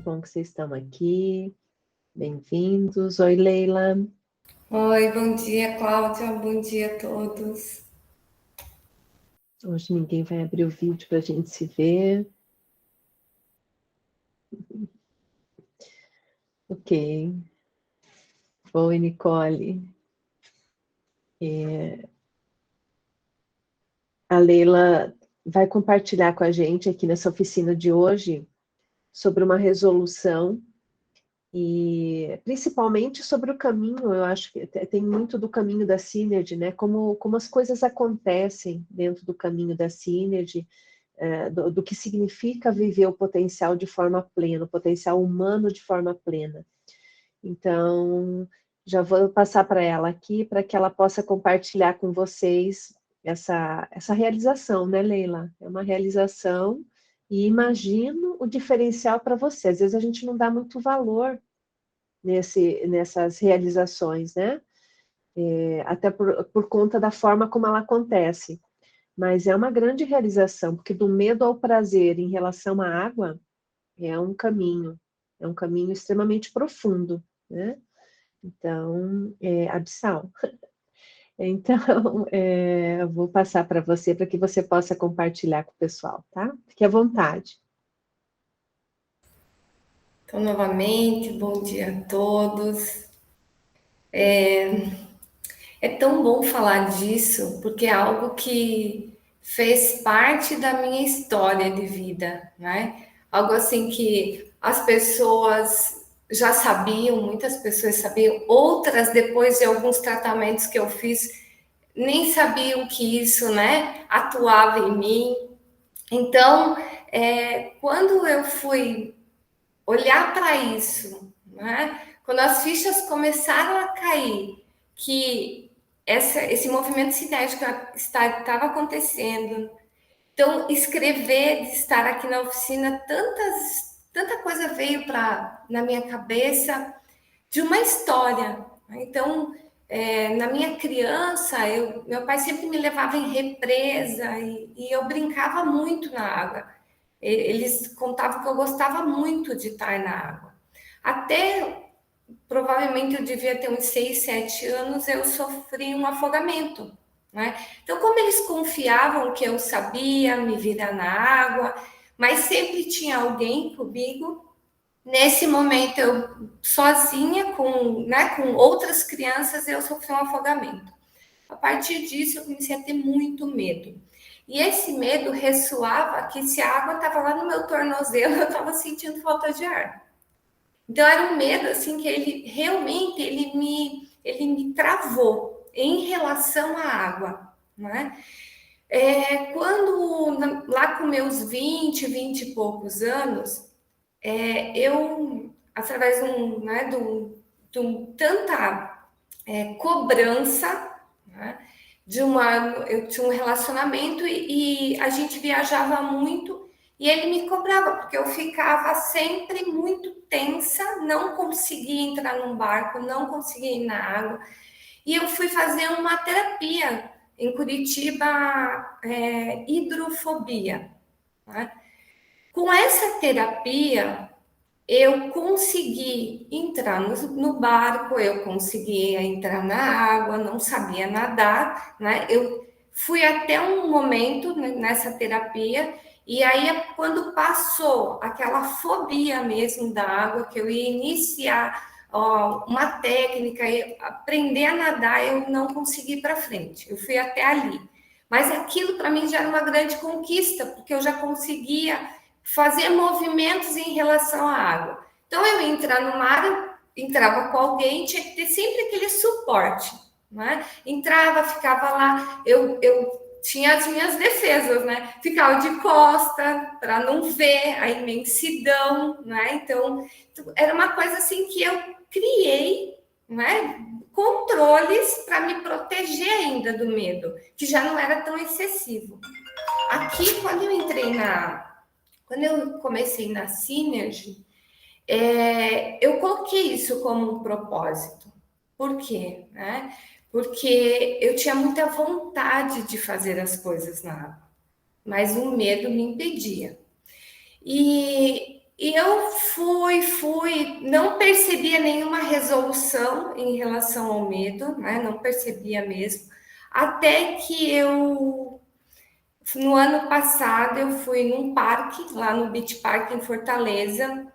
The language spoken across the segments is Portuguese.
bom que vocês estão aqui. Bem-vindos. Oi, Leila. Oi, bom dia, Cláudia. Bom dia a todos. Hoje ninguém vai abrir o vídeo para a gente se ver. Ok. Oi, Nicole. A Leila vai compartilhar com a gente aqui nessa oficina de hoje sobre uma resolução e principalmente sobre o caminho. Eu acho que tem muito do caminho da Synergy, né? Como as coisas acontecem dentro do caminho da Synergy, do que significa viver o potencial de forma plena, o potencial humano de forma plena. Então, já vou passar para ela aqui, para que ela possa compartilhar com vocês essa realização, né, Leila? É uma realização e imagino o diferencial para você. Às vezes a gente não dá muito valor nessas realizações, né? Até por conta da forma como ela acontece. Mas é uma grande realização, porque do medo ao prazer em relação à água é um caminho extremamente profundo, né? Então, abissal. Então, eu vou passar para você que você possa compartilhar com o pessoal, tá? Fique à vontade. Então, novamente, bom dia a todos. É tão bom falar disso, porque é algo que fez parte da minha história de vida, né? Algo assim que as pessoas já sabiam, muitas pessoas sabiam, outras, depois de alguns tratamentos que eu fiz, nem sabiam que isso, né, atuava em mim. Então, quando eu fui olhar para isso, né? Quando as fichas começaram a cair, que esse movimento cinético estava acontecendo, então escrever, de estar aqui na oficina, tanta coisa veio na minha cabeça de uma história. Então, na minha criança, meu pai sempre me levava em represa e eu brincava muito na água. Eles contavam que eu gostava muito de estar na água. Até, provavelmente, eu devia ter uns 6, 7 anos, eu sofri um afogamento, né? Então, como eles confiavam que eu sabia me virar na água, mas sempre tinha alguém comigo. Nesse momento, eu sozinha, com outras crianças, eu sofri um afogamento. A partir disso, eu comecei a ter muito medo. E esse medo ressoava que se a água estava lá no meu tornozelo, eu estava sentindo falta de ar. Então era um medo assim que ele realmente ele me travou em relação à água, né? Quando lá com meus 20 e poucos anos, eu através de tanta cobrança, né? Eu tinha um relacionamento e a gente viajava muito e ele me cobrava, porque eu ficava sempre muito tensa, não conseguia entrar num barco, não conseguia ir na água. E eu fui fazer uma terapia em Curitiba, hidrofobia. Né? Com essa terapia, eu consegui entrar no barco, eu conseguia entrar na água, não sabia nadar, né? Eu fui até um momento nessa terapia, e aí, quando passou aquela fobia mesmo da água, que eu ia iniciar uma técnica, e aprender a nadar, eu não consegui ir para frente, eu fui até ali. Mas aquilo para mim já era uma grande conquista, porque eu já conseguia fazer movimentos em relação à água. Então, eu ia entrar no mar, entrava com alguém, tinha que ter sempre aquele suporte, né? Entrava, ficava lá, eu tinha as minhas defesas, né? Ficava de costa para não ver a imensidão, né? Então, era uma coisa assim que eu criei, né? Controles para me proteger ainda do medo, que já não era tão excessivo. Aqui, quando eu comecei na Synergy, eu coloquei isso como um propósito. Por quê? Né? Porque eu tinha muita vontade de fazer as coisas na água, mas o medo me impedia. E E eu fui, não percebia nenhuma resolução em relação ao medo, né? Não percebia mesmo. Até que no ano passado, eu fui num parque, lá no Beach Park em Fortaleza,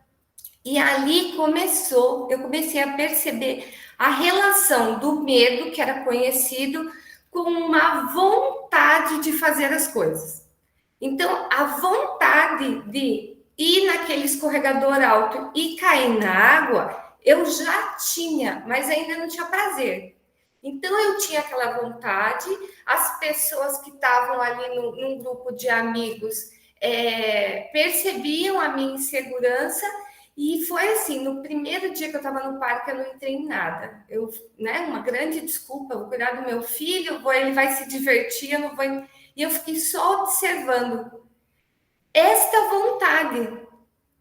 e ali eu comecei a perceber a relação do medo, que era conhecido, com uma vontade de fazer as coisas. Então, a vontade de ir naquele escorregador alto e cair na água, eu já tinha, mas ainda não tinha prazer. Então, eu tinha aquela vontade, as pessoas que estavam ali num grupo de amigos percebiam a minha insegurança, e foi assim, no primeiro dia que eu estava no parque, eu não entrei em nada. Né, uma grande desculpa, eu vou cuidar do meu filho, ele vai se divertir, eu não vou. E eu fiquei só observando esta vontade,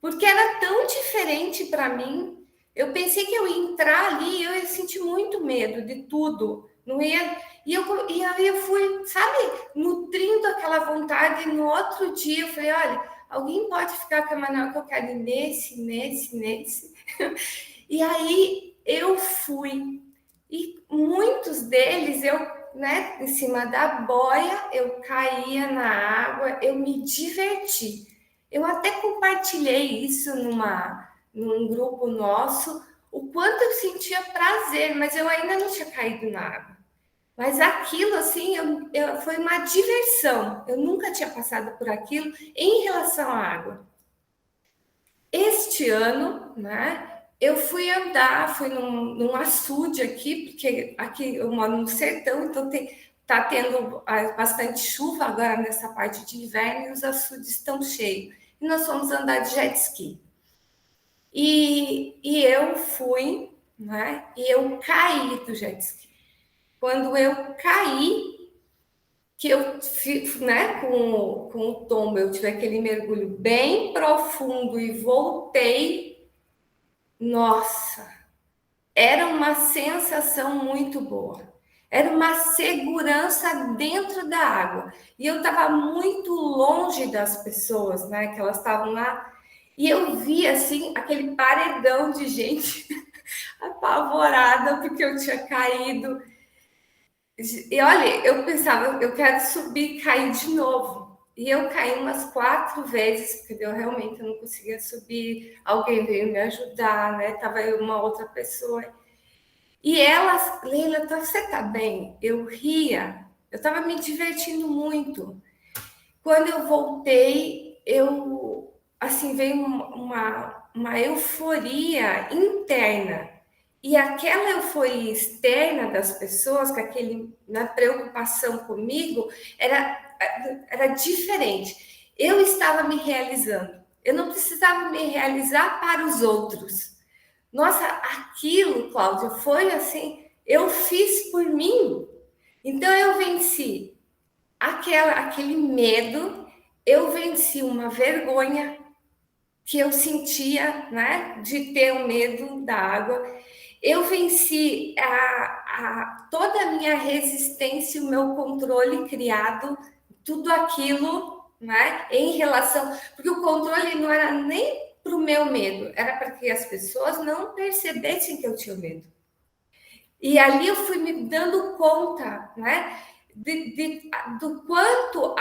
porque era tão diferente para mim. Eu pensei que eu ia entrar ali, eu ia sentir muito medo de tudo. Não ia. E aí eu fui, sabe, nutrindo aquela vontade. E no outro dia eu falei: olha, alguém pode ficar com a Manuel que eu quero ir nesse. E aí eu fui. E muitos deles eu, né, em cima da boia, eu caía na água, eu me diverti. Eu até compartilhei isso num grupo nosso, o quanto eu sentia prazer, mas eu ainda não tinha caído na água. Mas aquilo, assim, foi uma diversão. Eu nunca tinha passado por aquilo em relação à água. Este ano, né, eu fui num açude aqui, porque aqui eu moro no sertão, então tá tendo bastante chuva agora nessa parte de inverno e os açudes estão cheios. E nós fomos andar de jet ski. E eu fui, né, e eu caí do jet ski. Quando eu caí, que eu, né, com o tombo, eu tive aquele mergulho bem profundo e voltei. Nossa, era uma sensação muito boa. Era uma segurança dentro da água. E eu estava muito longe das pessoas, né? Que elas estavam lá. E eu vi, assim, aquele paredão de gente apavorada porque eu tinha caído. E olha, eu pensava, eu quero subir e cair de novo. E eu caí umas 4 vezes, porque eu realmente não conseguia subir. Alguém veio me ajudar, né? Tava eu uma outra pessoa. E elas, Leila, você tá bem? Eu ria, eu estava me divertindo muito. Quando eu voltei, assim, veio uma euforia interna. E aquela euforia externa das pessoas, com na preocupação comigo, era diferente. Eu estava me realizando. Eu não precisava me realizar para os outros. Nossa, aquilo, Cláudia, foi assim, eu fiz por mim. Então eu venci aquele medo, eu venci uma vergonha que eu sentia, né, de ter o medo da água. Eu venci toda a minha resistência, o meu controle criado, tudo aquilo, né, em relação, porque o controle não era nem para o meu medo, era para que as pessoas não percebessem que eu tinha medo. E ali eu fui me dando conta, né, do quanto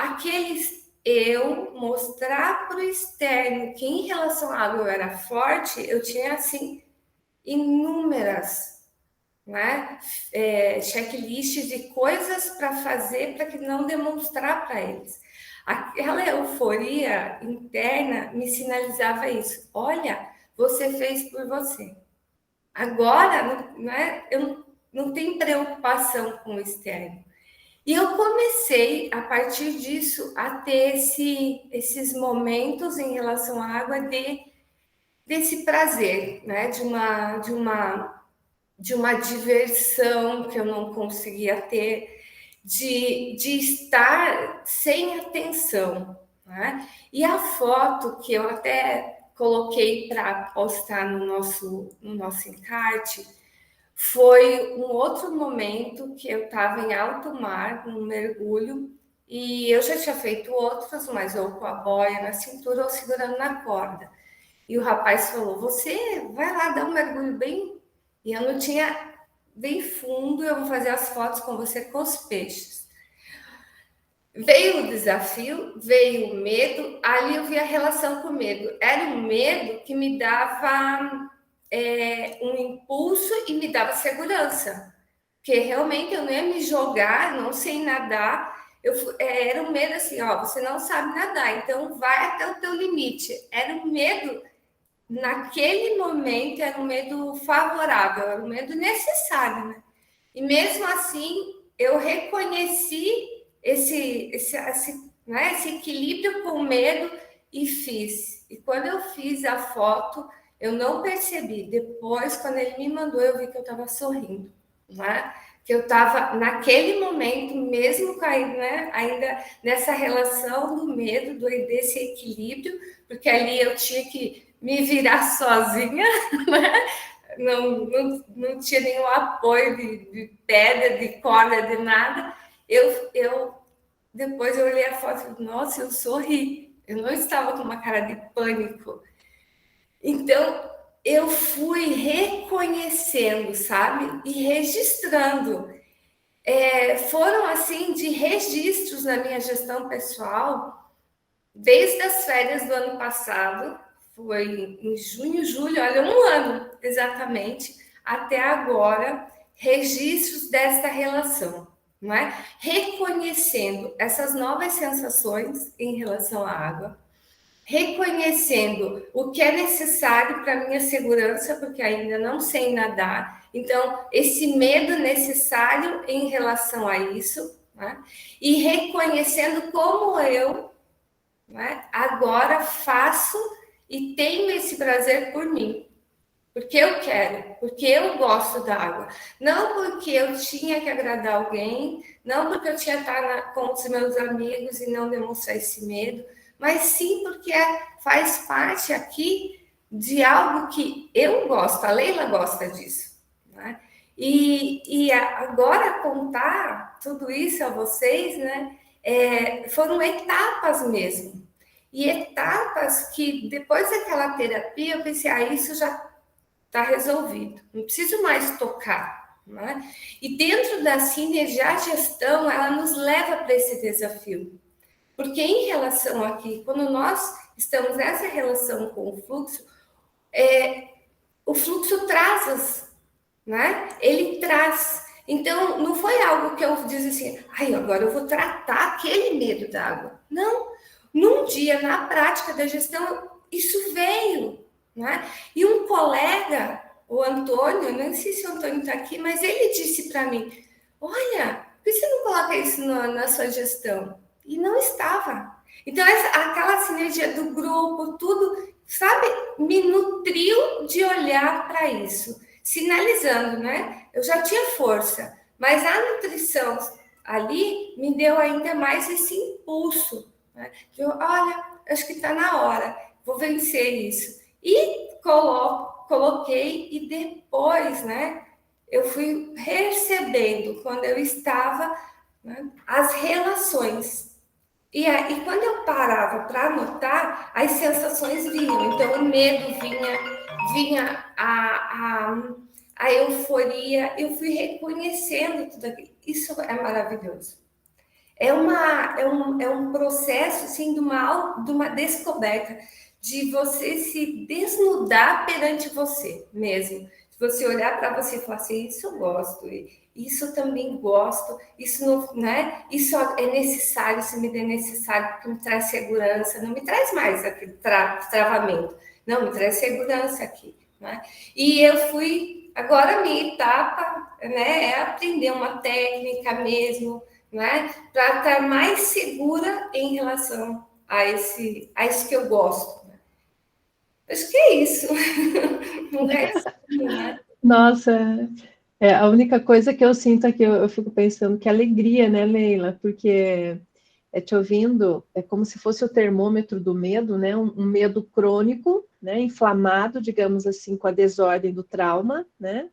eu mostrar para o externo que em relação à água eu era forte, eu tinha assim inúmeras, né, checklists de coisas para fazer para que não demonstrar para eles. Aquela euforia interna me sinalizava isso. Olha, você fez por você. Agora, né, eu não tenho preocupação com o externo. E eu comecei, a partir disso, a ter esses momentos em relação à água desse prazer, né? De uma diversão que eu não conseguia ter, de estar sem atenção, né? E a foto que eu até coloquei para postar no nosso encarte foi um outro momento que eu estava em alto mar, num mergulho, e eu já tinha feito outros, mas ou com a boia na cintura ou segurando na corda. E o rapaz falou: você vai lá dar um mergulho bem. E eu não tinha bem fundo, eu vou fazer as fotos com você com os peixes. Veio o desafio, veio o medo, ali eu vi a relação com o medo. Era um medo que me dava um impulso e me dava segurança. Porque realmente eu não ia me jogar, não sei nadar. Era um medo assim, ó, você não sabe nadar, então vai até o teu limite. Era um medo, naquele momento, era um medo favorável, era um medo necessário, né? E mesmo assim, eu reconheci esse equilíbrio com o medo e fiz. E quando eu fiz a foto, eu não percebi. Depois, quando ele me mandou, eu vi que eu estava sorrindo, né? Que eu estava naquele momento, mesmo caindo, né? Ainda nessa relação do medo, desse equilíbrio, porque ali eu tinha que me virar sozinha, né? Não tinha nenhum apoio de pedra, de corda, de nada. Depois eu olhei a foto e falei, nossa, eu sorri. Eu não estava com uma cara de pânico. Então, eu fui reconhecendo, sabe? E registrando. Foram, assim, de registros na minha gestão pessoal, desde as férias do ano passado, foi em junho, julho, olha, um ano exatamente, até agora, registros desta relação, não é? Reconhecendo essas novas sensações em relação à água, reconhecendo o que é necessário para a minha segurança, porque ainda não sei nadar, então, esse medo necessário em relação a isso, né? E reconhecendo como eu, né, agora faço e tenho esse prazer por mim, porque eu quero, porque eu gosto da água, não porque eu tinha que agradar alguém, não porque eu tinha que estar com os meus amigos e não demonstrar esse medo, mas sim porque faz parte aqui de algo que eu gosto, a Leila gosta disso, né? E agora contar tudo isso a vocês, né? Foram etapas mesmo. E etapas que, depois daquela terapia, eu pensei, isso já está resolvido, não preciso mais tocar, né? E dentro da sinergia, a gestão, ela nos leva para esse desafio. Porque em relação aqui, quando nós estamos nessa relação com o fluxo traz, né? Ele traz. Então, não foi algo que eu disse assim, agora eu vou tratar aquele medo da água. Não. Num dia, na prática da gestão, isso veio, né? E um colega, o Antônio, eu não sei se o Antônio está aqui, mas ele disse para mim, olha, por que você não coloca isso na sua gestão? E não estava. Então, aquela sinergia do grupo, tudo, sabe, me nutriu de olhar para isso, sinalizando, né? Eu já tinha força, mas a nutrição ali me deu ainda mais esse impulso, né? De olha, acho que está na hora, vou vencer isso. E coloquei, e depois, né, eu fui percebendo, quando eu estava, né, as relações. E quando eu parava para anotar, as sensações vinham. Então, o medo vinha a euforia. Eu fui reconhecendo tudo aquilo. Isso é maravilhoso. É um processo, assim, de uma descoberta, de você se desnudar perante você mesmo. De você olhar para você e falar assim, isso eu gosto, isso também gosto, isso não, né? Isso é necessário, isso me é necessário, porque me traz segurança, não me traz mais aquele travamento, não, me traz segurança aqui, né? E eu fui, agora a minha etapa, né, é aprender uma técnica mesmo, né, para estar mais segura em relação a isso que eu gosto. Né? Acho que é isso. Não é isso, né? Nossa, a única coisa que eu sinto aqui, eu fico pensando que alegria, né, Leila? Porque te ouvindo, é como se fosse o termômetro do medo, né? Um medo crônico, né? Inflamado, digamos assim, com a desordem do trauma, né?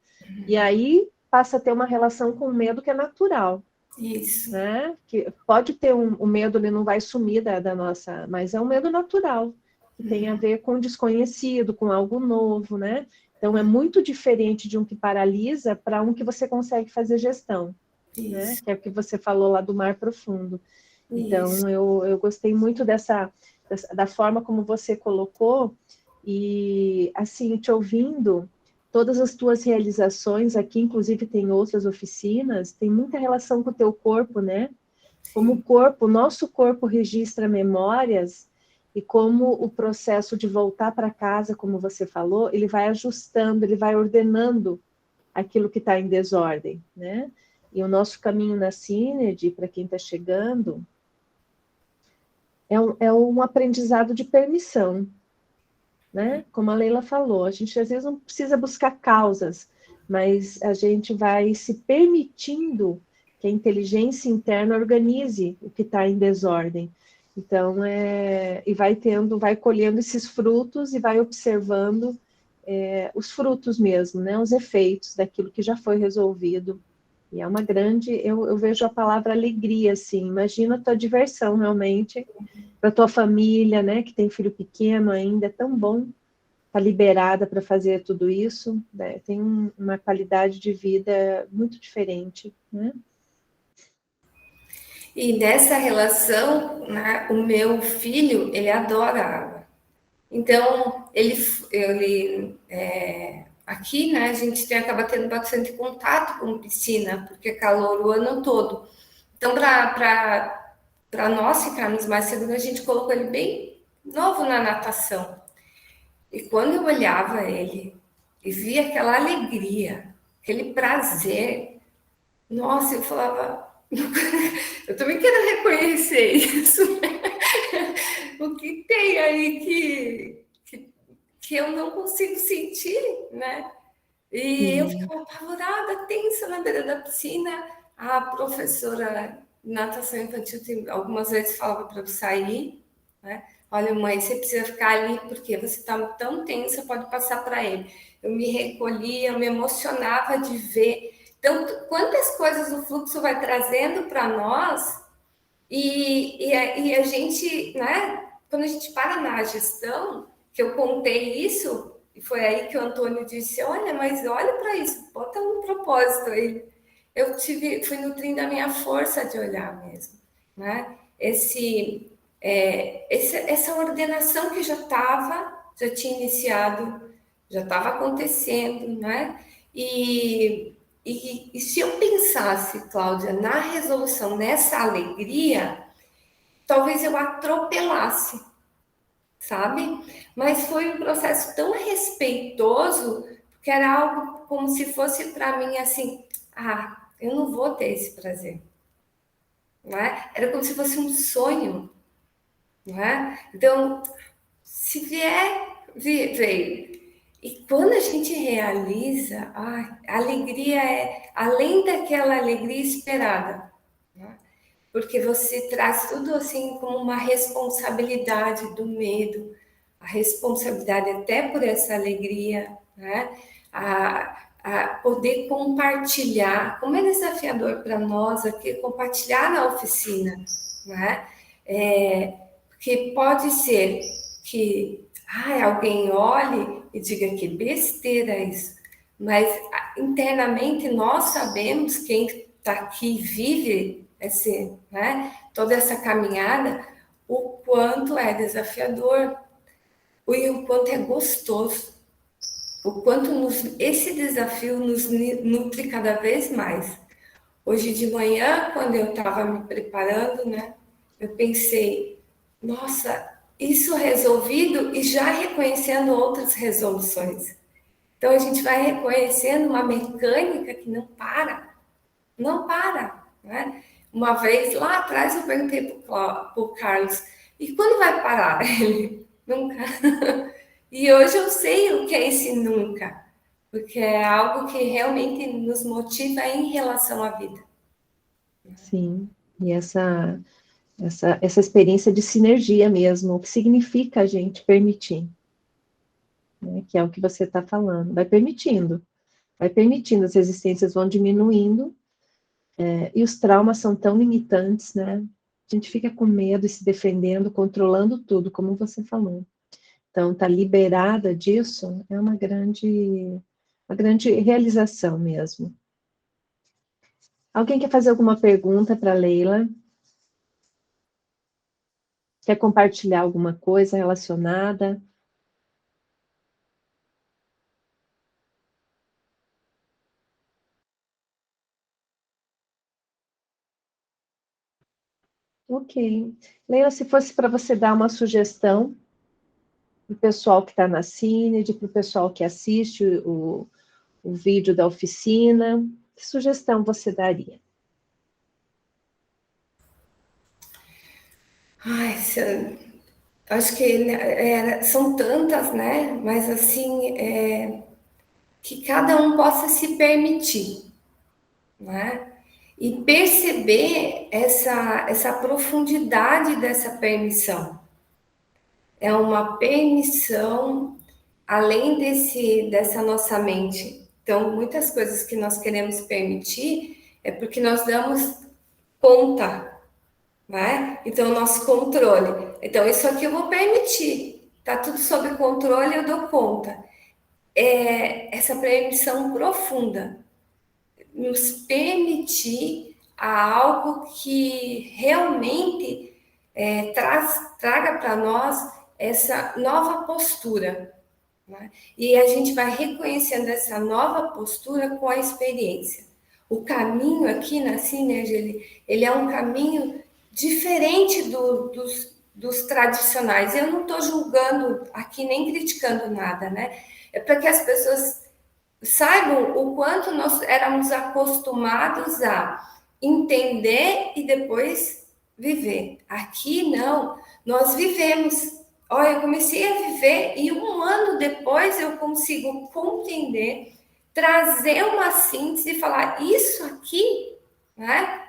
E aí passa a ter uma relação com o medo que é natural. Isso. Né? Que pode ter o medo, ele não vai sumir da nossa, mas é um medo natural. que tem a ver com desconhecido, com algo novo, né? Então, é muito diferente de um que paralisa para um que você consegue fazer gestão, né? Isso, Que é o que você falou lá do mar profundo. isso. Então, eu gostei muito da forma como você colocou, e, assim, te ouvindo, todas as tuas realizações, aqui inclusive tem outras oficinas, tem muita relação com o teu corpo, né? Como o corpo, o nosso corpo registra memórias, e como o processo de voltar para casa, como você falou, ele vai ajustando, ele vai ordenando aquilo que está em desordem, né? E o nosso caminho na Synergy, para quem está chegando, é um aprendizado de permissão, né? Como a Leila falou, a gente às vezes não precisa buscar causas, mas a gente vai se permitindo que a inteligência interna organize o que está em desordem. Então, e vai colhendo esses frutos e vai observando os frutos mesmo, né? Os efeitos daquilo que já foi resolvido. E é uma grande, eu vejo a palavra alegria, assim, imagina a tua diversão realmente, para tua família, né, que tem filho pequeno ainda, é tão bom estar liberada para fazer tudo isso, né? Tem uma qualidade de vida muito diferente, né? E nessa relação, né, o meu filho, ele adora água. Então, aqui, né, a gente acaba tendo bastante contato com piscina, porque é calor o ano todo. Então, para nós ficarmos mais seguros, a gente colocou ele bem novo na natação. E quando eu olhava ele e via aquela alegria, aquele prazer, nossa, eu falava, eu também quero reconhecer isso. O que tem aí que eu não consigo sentir, né? E eu Sim, ficava apavorada, tensa na beira da piscina. A professora de natação infantil algumas vezes falava para eu sair, né? Olha, mãe, você precisa ficar ali porque você está tão tensa, pode passar para ele. Eu me recolhia, eu me emocionava de ver tanto quantas coisas o fluxo vai trazendo para nós e a gente, né? Quando a gente para na gestão, que eu contei isso, e foi aí que o Antônio disse: Olha, mas olha para isso, bota um propósito aí. Fui nutrindo a minha força de olhar mesmo, né? Essa ordenação que já tinha iniciado, já estava acontecendo, né? E se eu pensasse, Cláudia, na resolução, nessa alegria, talvez eu atropelasse, sabe? Mas foi um processo tão respeitoso, que era algo como se fosse para mim assim: eu não vou ter esse prazer, não é? Era como se fosse um sonho, não é? Então, se vier, veio. E quando a gente realiza, a alegria é além daquela alegria esperada, né? Porque você traz tudo assim como uma responsabilidade do medo, a responsabilidade até por essa alegria, né? A poder compartilhar, como é desafiador para nós aqui compartilhar na oficina, né? Porque pode ser que alguém olhe e diga que besteira isso, mas internamente nós sabemos, quem está aqui vive toda essa caminhada, o quanto é desafiador e o quanto é gostoso, o quanto esse desafio nos nutre cada vez mais. Hoje de manhã, quando eu estava me preparando, né, eu pensei, nossa, isso resolvido e já reconhecendo outras resoluções. Então a gente vai reconhecendo uma mecânica que não para, né? Uma vez lá atrás eu perguntei para o Carlos, e quando vai parar? Ele, nunca. E hoje eu sei o que é esse nunca, porque é algo que realmente nos motiva em relação à vida. sim. E essa experiência de sinergia mesmo, o que significa a gente permitir, né? Que é o que você está falando. Vai permitindo, as resistências vão diminuindo, e os traumas são tão limitantes, né? A gente fica com medo e se defendendo, controlando tudo, como você falou. Então, estar liberada disso é uma grande realização mesmo. Alguém quer fazer alguma pergunta para a Leila? Quer compartilhar alguma coisa relacionada? Ok. Leila, se fosse para você dar uma sugestão para o pessoal que está na Cine, para o pessoal que assiste o vídeo da oficina, que sugestão você daria? Ai, acho que são tantas, né? Mas assim, que cada um possa se permitir, né? E perceber essa profundidade dessa permissão. É uma permissão além dessa nossa mente. Então, muitas coisas que nós queremos permitir é porque nós damos conta, né? Então, o nosso controle. Então, isso aqui eu vou permitir. Tá tudo sob controle, eu dou conta. É essa permissão profunda, nos permitir a algo que realmente traga para nós essa nova postura, né? E a gente vai reconhecendo essa nova postura com a experiência. O caminho aqui na Synergy, ele é um caminho diferente dos tradicionais. Eu não estou julgando aqui nem criticando nada, né? É para que as pessoas saibam o quanto nós éramos acostumados a entender e depois viver. Aqui não, nós vivemos. Olha, eu comecei a viver e um ano depois eu consigo compreender, trazer uma síntese e falar isso aqui, né?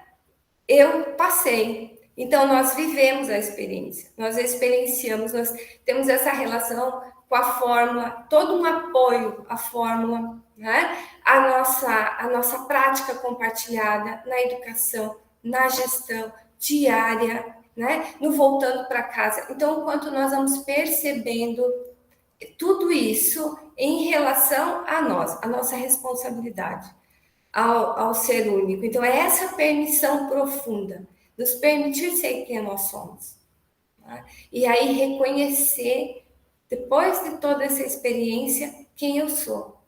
Eu passei. Então, nós vivemos a experiência, nós experienciamos, nós temos essa relação com a fórmula, todo um apoio à fórmula, né? A nossa prática compartilhada na educação, na gestão diária, né? No voltando para casa. Então, enquanto nós vamos percebendo tudo isso em relação a nós, a nossa responsabilidade ao ser único. Então, é essa permissão profunda, nos permitir ser quem nós somos. Né? E aí reconhecer, depois de toda essa experiência, quem eu sou.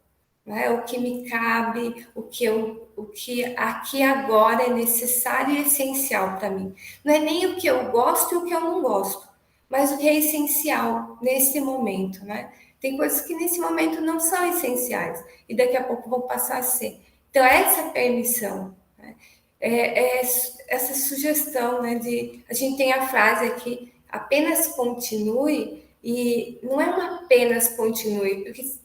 Né? O que me cabe, o que aqui agora é necessário e essencial para mim. Não é nem o que eu gosto e o que eu não gosto, mas o que é essencial nesse momento. Né? Tem coisas que nesse momento não são essenciais e daqui a pouco vão passar a ser. Então, essa permissão, né? Essa sugestão, né, a gente tem a frase aqui, apenas continue, e não é uma apenas continue, porque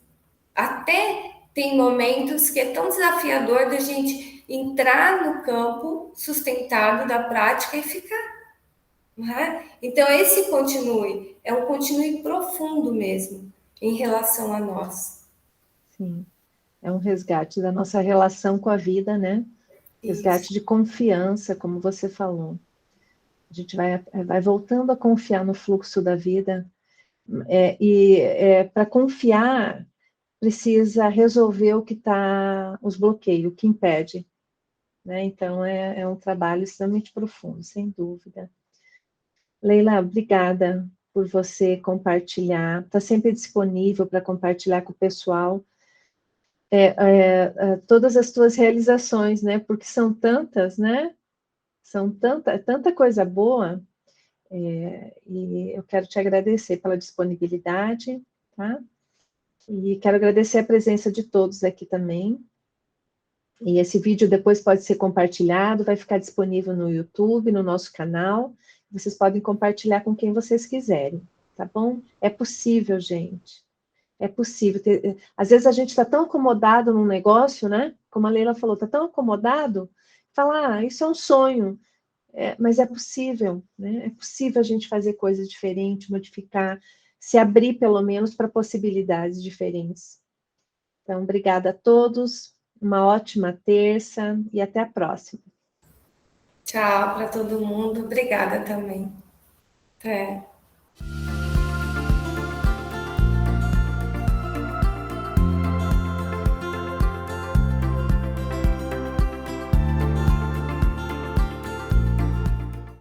até tem momentos que é tão desafiador da gente entrar no campo sustentado da prática e ficar. Né? Então, esse continue é um continue profundo mesmo em relação a nós. Sim, é um resgate da nossa relação com a vida, né? Resgate Isso. de confiança, como você falou. A gente vai voltando a confiar no fluxo da vida. Para confiar, precisa resolver o que está, os bloqueios, o que impede. Né? Então, é um trabalho extremamente profundo, sem dúvida. Leila, obrigada por você compartilhar. Está sempre disponível para compartilhar com o pessoal todas as tuas realizações, né? Porque são tantas, né? São tanta coisa boa. E eu quero te agradecer pela disponibilidade, tá? E quero agradecer a presença de todos aqui também. E esse vídeo depois pode ser compartilhado, vai ficar disponível no YouTube, no nosso canal. Vocês podem compartilhar com quem vocês quiserem, tá bom? É possível, gente. É possível. Às vezes a gente está tão acomodado num negócio, né? Como a Leila falou, está tão acomodado, fala, isso é um sonho. Mas é possível, né? É possível a gente fazer coisas diferentes, modificar, se abrir pelo menos para possibilidades diferentes. Então, obrigada a todos, uma ótima terça e até a próxima. Tchau para todo mundo. Obrigada também. Até.